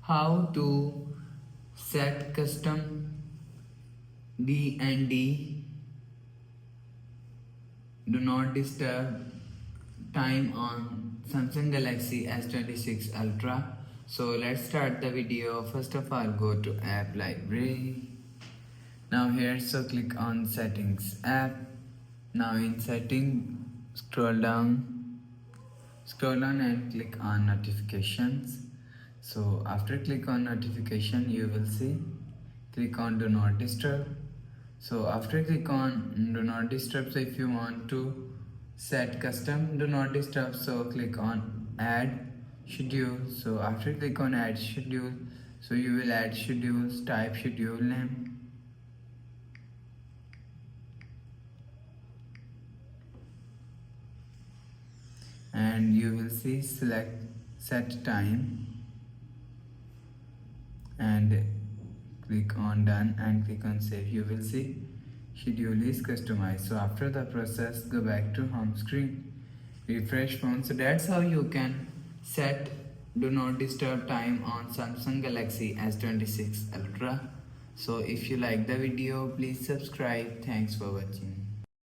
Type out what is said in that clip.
how to set custom DND do not disturb time on Samsung Galaxy S26 Ultra. So let's start the video. First of all, go to app library. Now here, so click on settings app. Now in setting, scroll down and click on notifications. So after click on notification, you will see click on do not disturb. So after click on do not disturb, so if you want to set custom do not disturb, so click on add schedule. So after click on add schedule, so you will add schedules, type schedule name, and you will see select set time and click on done and click on save. You will see schedule is customized. So after the process, go back to home screen, refresh phone. So that's how you can set do not disturb time on Samsung Galaxy S26 Ultra. So if you like the video, please subscribe. Thanks for watching.